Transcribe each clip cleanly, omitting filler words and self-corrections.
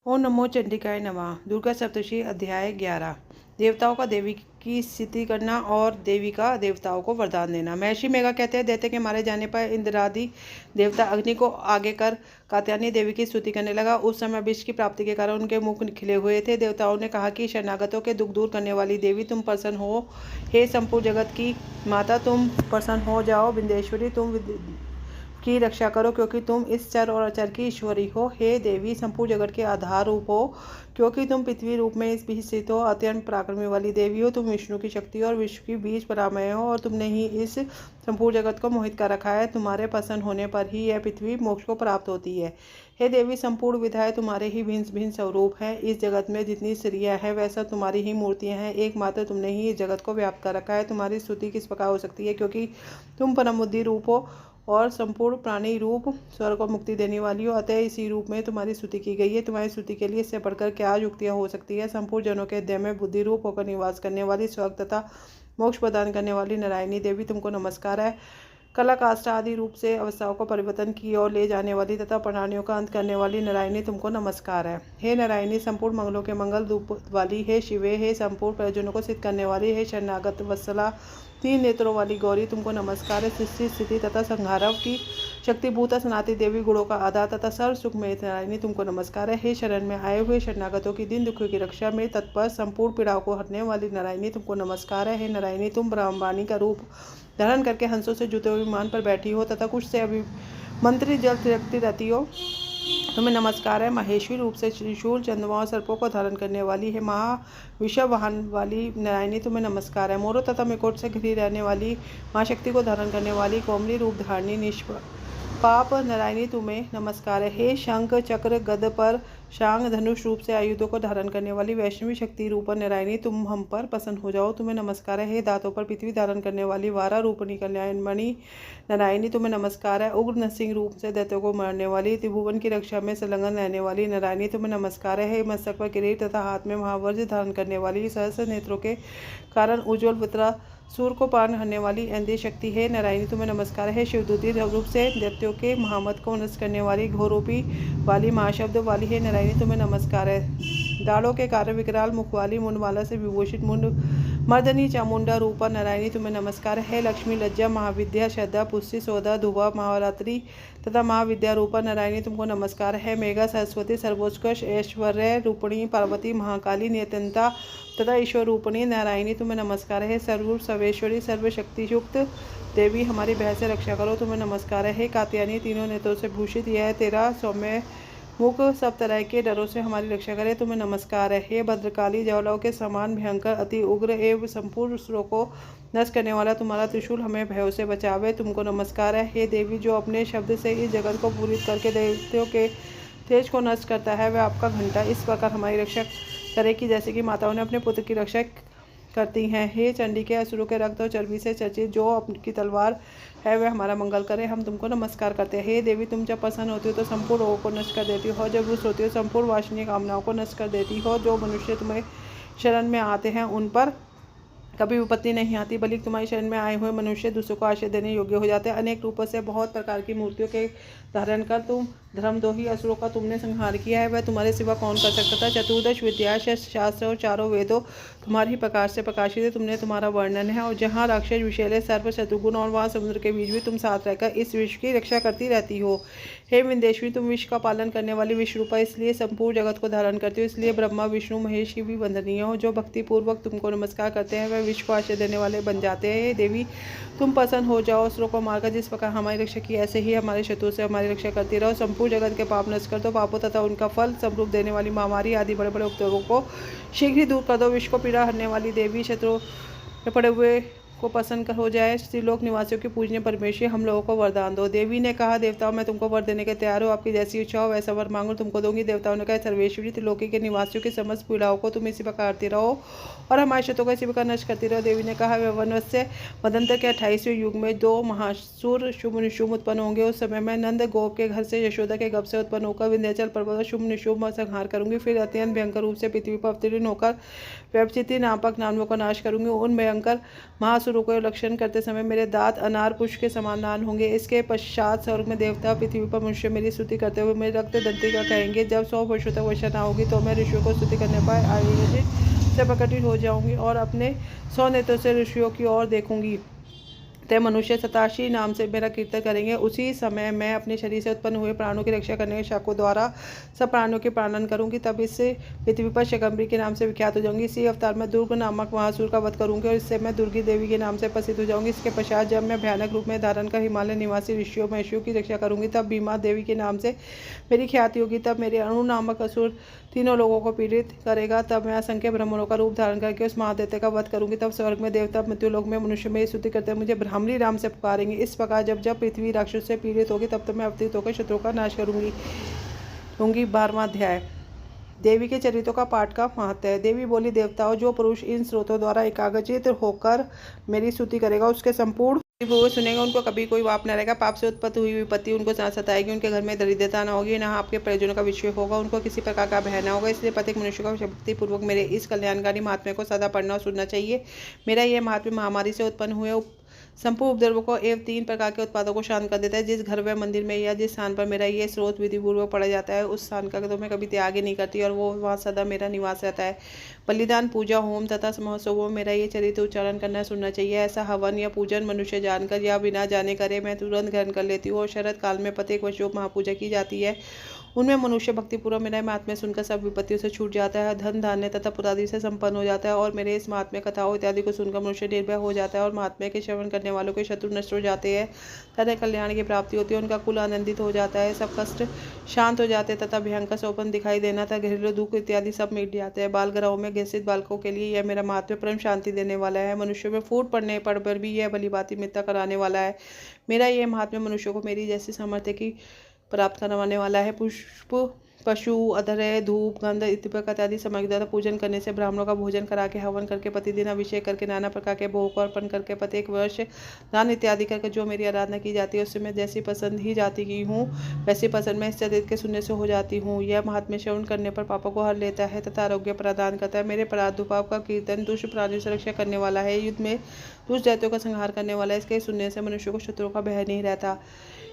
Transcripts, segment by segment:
ओम नमो चंडिकाय नमः। दुर्गा सप्तशी अध्याय 11। देवताओं का देवी की स्तुति करना और देवी का देवताओं को वरदान देना। महर्षि मेघा कहते हैं, दैत्य के मारे जाने पर इंद्रादि देवता अग्नि को आगे कर कात्यायनी देवी की स्तुति करने लगा। उस समय विष की प्राप्ति के कारण उनके मुख खिले हुए थे। देवताओं ने कहा कि शरणागतों के दुख दूर करने वाली देवी, तुम प्रसन्न हो। हे संपूर्ण जगत की माता, तुम प्रसन्न हो जाओ। विंध्येश्वरी, तुम की रक्षा करो, क्योंकि तुम इस चर और अचर की ईश्वरी हो। हे देवी, संपूर्ण जगत के आधार रूप हो, क्योंकि तुम पृथ्वी रूप में इस भी स्थित हो। अत्यंत पराक्रमी वाली देवी हो, तुम विष्णु की शक्ति और विश्व की बीज परामय हो, और तुमने ही इस संपूर्ण जगत को मोहित कर रखा है। तुम्हारे प्रसन्न होने पर ही यह पृथ्वी मोक्ष को प्राप्त होती है। हे देवी, संपूर्ण विधाएं तुम्हारे ही भिन्न भिन्न स्वरूप हैं। इस जगत में जितनी स्त्रियां हैं वह सब तुम्हारी ही मूर्तियां हैं। एकमात्र तुमने ही इस जगत को व्याप्त कर रखा है। तुम्हारी स्तुति किस प्रकार हो सकती है, क्योंकि तुम परम बुद्धि रूप हो और संपूर्ण प्राणी रूप स्वर्ग को मुक्ति देने वाली हो। अतः इसी रूप में तुम्हारी स्तुति की गई है। तुम्हारी स्तुति के लिए इससे बढ़कर क्या युक्तियां हो सकती है। संपूर्ण जनों के हृदय में बुद्धि रूप होकर निवास करने वाली, स्वर्ग तथा मोक्ष प्रदान करने वाली नारायणी देवी, तुमको नमस्कार है। कला काष्ठ आदि रूप से अवस्थाओं को परिवर्तन की ओर ले जाने वाली तथा प्राणियों का अंत करने वाली नारायणी, तुमको नमस्कार है। हे नारायणी, संपूर्ण मंगलों के मंगल रूप वाली, हे शिवे, हे संपूर्ण प्रयोजनों को सिद्ध करने वाली, हे शरणागत वत्सला, तीन नेत्रों वाली गौरी, तुमको नमस्कार है। सृष्टि स्थिति तथा संहारव की शक्तिभूत सनाती देवी, गुणों का आधार तथा सर्व सुख में नारायणी, तुमको नमस्कार है। हे शरण में आए हुए शरणागतों की दिन दुखों की रक्षा में तत्पर संपूर्ण पीड़ाओं को हटने वाली नारायणी, तुमको नमस्कार है। हे नारायणी, तुम ब्रह्मवाणी का रूप धारण करके हंसों से जुते हुए विमान पर बैठी हो तथा कुछ से अभिमंत्रित जल तिरकती रहती हो, तुम्हें नमस्कार है। महेश्वरी रूप से त्रिशूल, चंद्रमा और सर्पों को धारण करने वाली है महाविषव वाहन वाली नारायणी, तुम्हें नमस्कार है। मोरों तथा मिकोट से घिरी रहने वाली महाशक्ति को धारण करने वाली कोमली रूप धारणी निष्पाप नारायणी, तुम्हें नमस्कार है। हे शंख चक्र गद पर शांग धनुष रूप से आयुधों को धारण करने वाली वैष्णवी शक्ति रूप नारायणी, तुम हम पर प्रसन्न हो जाओ, तुम्हें नमस्कार है। हे दांतों पर पृथ्वी धारण करने वाली वारा रूपणी कल्याणमणि नारायणी, तुम्हें नमस्कार है। उग्र नरसिंह रूप से दैत्यों को मारने वाली, त्रिभुवन की रक्षा में संलग्न रहने वाली नारायणी, तुम्हें नमस्कार है। हे मस्तक पर किरीट तथा हाथ में महावज्र धारण करने वाली, सहस्र नेत्रों के कारण उज्ज्वल पुत्रा सूर्य को पार हरने वाली इंद्रिय शक्ति है नारायणी, तुम्हें नमस्कार है। शिवदूती रूप से दैत्यों के महामत को नष्ट करने वाली, घोरूपी वाली, महाशब्द वाली है नारायणी, तुम्हें नमस्कार है। दाढ़ों के कारण विकराल मुख वाली, मुंडमाला से विभूषित मुंड मर्दनी चामुंडा रूपा नारायणी, तुम्हें नमस्कार है। लक्ष्मी, लज्जा, महाविद्या, श्रद्धा, पुष्टि, सौदा, धुआ, महारात्रि तथा महाविद्या रूपा नारायणी, तुमको नमस्कार है। मेघा, सरस्वती, सर्वोत्कृष्ट ऐश्वर्य रूपिणी पार्वती, महाकाली, नियतनता तथा ईश्वर रूपिणी नारायणी, तुम्हें नमस्कार है। सर्वरूप, सर्वेश्वरी, सर्वशक्तियुक्त देवी, हमारी भय से रक्षा करो, तुम्हें नमस्कार है। हे कात्यायनी, तीनों नेत्रों से भूषित, यह तेरा सौम्य मुख सब तरह के डरों से हमारी रक्षा करे, तुम्हें नमस्कार है। हे भद्रकाली, ज्वालाओं के समान भयंकर, अति उग्र एवं संपूर्ण सुरों को नष्ट करने वाला तुम्हारा त्रिशूल हमें भयों से बचावे, तुमको नमस्कार है। हे देवी, जो अपने शब्द से इस जगत को पूरित करके दैत्यों के तेज को नष्ट करता है, वह आपका घंटा इस प्रकार हमारी रक्षा करे कि जैसे कि माताओं ने अपने पुत्र की रक्षा करती हैं। हे चंडी के, असुरों के रक्त और चर्बी से चर्चित जो अपनी तलवार है वह हमारा मंगल करे, हम तुमको नमस्कार करते हैं। हे देवी, तुम जब प्रसन्न होती हो तो संपूर्ण रोगों को नष्ट कर देती हो, जब रुष्ट होती हो संपूर्ण वासनीय कामनाओं को नष्ट कर देती हो। जो मनुष्य तुम्हें शरण में आते हैं उन पर कभी विपत्ति नहीं आती, बल्कि तुम्हारी शरण में आए हुए मनुष्य दूसरों को आश्रय देने योग्य हो जाते हैं। अनेक रूपों से बहुत प्रकार की मूर्तियों के धारण कर तुम धर्मद्रोही असुरों का तुमने संहार किया है, वह तुम्हारे सिवा कौन कर सकता था। चतुर्दश विद्या, शास्त्र और चारों वेदों तुम्हारे ही प्रकाश से प्रकाशित है, तुमने तुम्हारा वर्णन है। और जहाँ राक्षस विषैले सर्प शत्रुघ्न और वहाँ समुद्र के बीच भी तुम साथ रहकर इस विश्व की रक्षा करती रहती हो। हे विंध्येश्वरी, तुम विश्व का पालन करने वाली विश्वरूपा, इसलिए संपूर्ण जगत को धारण करती हो, इसलिए ब्रह्मा विष्णु महेश की भी वंदनीय हो। जो भक्तिपूर्वक तुमको नमस्कार करते हैं वह विश्व को आश्रय देने वाले बन जाते हैं। हे देवी, तुम प्रसन्न हो जाओ, असुरों को मारकर जिस प्रकार हमारी रक्षा की, ऐसे ही हमारे शत्रु से हमारी रक्षा करती रहो। संपूर्ण जगत के पाप नष्ट कर दो, पापों तथा उनका फल स्वरूप देने वाली महामारी आदि बड़े बड़े उपद्रवों को शीघ्र ही दूर कर दो। विश्व को पीड़ा हरने वाली देवी, शत्रुओं में पड़े हुए को पसंद हो जाए, स्त्रीलोक निवासियों की पूजनीय परमेश्वरी, हम लोगों को वरदान दो। देवी ने कहा, देवताओं, मैं तुमको वर देने के तैयार हूँ, आपकी जैसी इच्छा हो वैसा वर मांगो, तुमको दूंगी। देवताओं ने कहा, सर्वेश्वरी, त्रिलोकी के निवासियों की समस्त पीड़ाओं को तुम इसी प्रकार करती रहो और हमारे शत्रुओं को इसी प्रकार नष्ट करती रहो। देवी ने कहा, वनवत्स्य मदंतर के 28वें युग में 2 महासुर शुभ निशुभ उत्पन्न होंगे। उस समय मैं नंद गोप के घर से यशोदा के गर्भ से उत्पन्न होकर विंध्याचल पर्वत शुभ निशुभ संहार करूंगी। फिर अत्यंत भयंकर रूप से पृथ्वी पर अवतीर्ण होकर व्यवचिति नामक नामों का नाश करूंगी। उन भयंकर महासुर महासुरों को रक्षण करते समय मेरे दांत अनार पुष्प के समान लाल होंगे। इसके पश्चात स्वर्ग में देवता, पृथ्वी पर मनुष्य मेरी स्तुति करते हुए मेरे रक्त दंतिका कहेंगे। जब 100 वर्षों तक वर्षा ना होगी तो मैं ऋषियों को स्तुति करने पर आयोजित से प्रकटित हो जाऊंगी और अपने 100 नेत्रों से ऋषियों की ओर देखूंगी। तय मनुष्य सताशी नाम से मेरा कीर्तन करेंगे। उसी समय मैं अपने शरीर से उत्पन्न हुए प्राणों की रक्षा करने के शाकों द्वारा सब प्राणों के पालन करूंगी। तब इससे पृथ्वी पर शकंबरी के नाम से विख्यात हो जाऊंगी। इसी अवतार में दुर्ग नामक महासुर का वध करूंगी और इससे मैं दुर्गी देवी के नाम से प्रसिद्ध हो जाऊंगी। इसके पश्चात जब मैं भयानक रूप में धारण कर हिमालय निवासी ऋषियों महेशियों की रक्षा करूंगी, तब भीमा देवी के नाम से मेरी ख्याति होगी। तब मेरे अणु नामक असुर तीनों लोगों को पीड़ित करेगा। तब मैं असंख्य ब्रह्मणों का रूप धारण करके उस महादेवता का वध करूंगी। तब स्वर्ग में देवता, मृत्युलोक में मनुष्य मेरी स्तुति करते मुझे ब्राह्मणी राम से पुकारेंगे। इस प्रकार जब जब पृथ्वी राक्षस से पीड़ित होगी, तब मैं अवतरित होकर शत्रुओं का नाश करूंगी। 12वां अध्याय देवी के चरित्रों का पाठ का महत्व है। देवी बोली, देवताओं, जो पुरुष इन स्रोतों द्वारा एकाग्रचित होकर मेरी स्तुति करेगा, उसके संपूर्ण वो सुनेगा, उनको कभी कोई वाप न रहेगा। पाप से उत्पत्ति हुई विपत्ति उनको ना सताएगी, उनके घर में दरिद्रता न होगी, न आपके प्रयोजनों का विषय होगा, उनको किसी प्रकार का भय न होगा। इसलिए प्रत्येक मनुष्य को भक्तिपूर्वक मेरे इस कल्याणकारी महात्म्य को सदा पढ़ना और सुनना चाहिए। मेरा यह महात्म्य महामारी से उत्पन्न हुए संपूर्ण उपद्रवों को एवं 3 प्रकार के उत्पादों को शांत कर देता है। जिस घर व मंदिर में या जिस स्थान पर मेरा ये स्रोत विधिपूर्वक पढ़ा जाता है, उस स्थान का तो मैं कभी त्याग ही नहीं करती और वो वहाँ सदा मेरा निवास रहता है। बलिदान, पूजा, होम तथा महोत्सवों में मेरा ये चरित्र उच्चारण करना सुनना चाहिए। ऐसा हवन या पूजन मनुष्य जानकर या बिना जाने करे मैं तुरंत ग्रहण कर लेती हूँ। और शरद काल में प्रत्येक वर्ष जो महापूजा की जाती है, उनमें मनुष्य भक्तिपूर्वक मेरा महात्म्य सुनकर सब विपत्तियों से छूट जाता है, धन धान्य तथा पुत्रादि से संपन्न हो जाता है। और मेरे इस महात्म्य कथाओं इत्यादि को सुनकर मनुष्य निर्भय हो जाता है और महात्म्य के श्रवण करने वालों के शत्रु नष्ट हो जाते हैं तथा कल्याण की प्राप्ति होती है। उनका कुल आनंदित हो जाता है, सब कष्ट शांत हो जाते हैं तथा भयंकर सौपन दिखाई देना तथा घरेलू दुख इत्यादि सब मिट जाते हैं। बाल ग्रहों में ग्रसित बालकों के लिए यह मेरा महात्म्य परम शांति देने वाला है। मनुष्य में फूट पड़ने पर भी यह भलीभांति मित्रता कराने वाला है। मेरा यह महात्म्य मनुष्यों को मेरी जैसी सामर्थ्य की प्राप्त करवाने वाला है। पुष्प, पशु, अधर्य, धूप, गंध इत्यादि सामग्री द्वारा पूजन करने से, ब्राह्मणों का भोजन करा के, हवन करके, प्रतिदिन अभिषेक करके, नाना प्रकार के भोग को अर्पण करके, प्रत्येक वर्ष दान इत्यादि करके जो मेरी आराधना की जाती है, उससे मैं जैसी पसंद ही जाति की हूँ वैसी पसंद मैं इस चरित्र के सुनने से हो जाती हूँ। यह महात्म्य श्रवण करने पर पापों को हर लेता है तथा आरोग्य प्रदान करता है। मेरे प्रादुर्भाव का कीर्तन दुष्ट प्राणियों से रक्षा करने वाला है, युद्ध में दुष्ट दैत्यों का संहार करने वाला है। इसके सुनने से मनुष्य को शत्रुओं का भय नहीं रहता।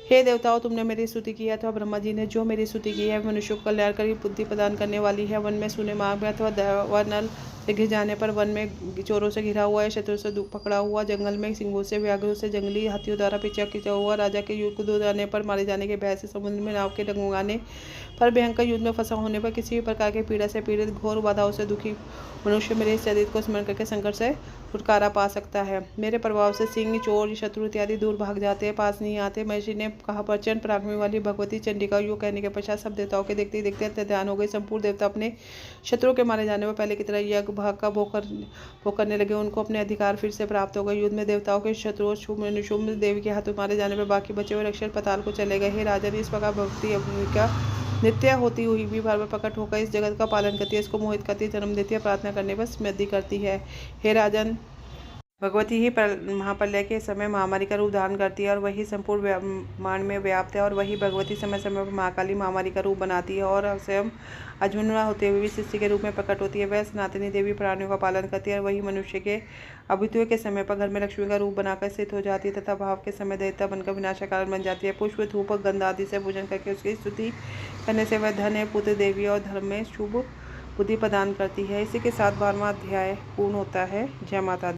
हे देवताओं, तुमने मेरी स्तुति की है अथवा ब्रह्मा जी ने जो मेरी स्तुति की है, मनुष्य को कल्याणकारी बुद्धि प्रदान करने वाली है। वन में सुने मार्ग में अथवा दावानल से घिर जाने पर, वन में चोरों से घिरा हुआ या शत्रु से दुख पकड़ा हुआ, जंगल में सिंहों से, व्याघ्रों से, जंगली हाथियों द्वारा पीछा खींचा हुआ, राजा के युद्ध को जाने पर, मारे जाने के भय से, समुद्र में नाव के डगमगाने पर, भयंकर युद्ध में फंसा होने पर, किसी भी प्रकार के पीड़ा से पीड़ित, घोर बाधाओं से दुखी मनुष्य मेरे इस चरित्र को स्मरण करके संकट से छुटकारा पा सकता है। मेरे प्रभाव से सिंह, चोर, शत्रु इत्यादि दूर भाग जाते हैं, पास नहीं आते। महर्षि ने कहा, प्रचंड पराक्रमी वाली भगवती चंडिका योग कहने के पश्चात सब देवताओं के देखते ही देखते अत्यध्यान हो गए। संपूर्ण देवता अपने शत्रुओं के मारे जाने पर पहले की तरह यज्ञ भाग का भोग करने लगे। उनको अपने अधिकार फिर से प्राप्त हो गए। युद्ध में देवताओं के शत्रुओं शुम्भ देवी के हाथों मारे जाने पर बाकी बचे हुए रक्षक पताल को चले गए। हे राजन, इस प्रकार भक्ति का नित्य होती हुई भी बार बार प्रकट होकर इस जगत का पालन करती है, इसको मोहित करती है, जन्म देती है, प्रार्थना करने पर समृद्धि करती है। हे राजन, भगवती ही महाप्रलय के समय महामारी का रूप धारण करती है और वही संपूर्ण ब्रह्मांड में व्याप्त है। और वही भगवती समय समय पर महाकाली महामारी का रूप बनाती है और स्वयं अजन्मा होते हुए भी सृष्टि के रूप में प्रकट होती है। वह सनातनी देवी प्राणियों का पालन करती है और वही मनुष्य के अभ्युदय के समय पर घर में लक्ष्मी का रूप बनाकर स्थित हो जाती है तथा भाव के समय दैत्य बनकर विनाश का कारण बन जाती है। पुष्प, धूप, गंध आदि से पूजन करके उसकी स्तुति करने से वह धन है, पुत्र, देवी और धर्म में शुभ बुद्धि प्रदान करती है। इसी के साथ 12वां अध्याय पूर्ण होता है। जय माता दी।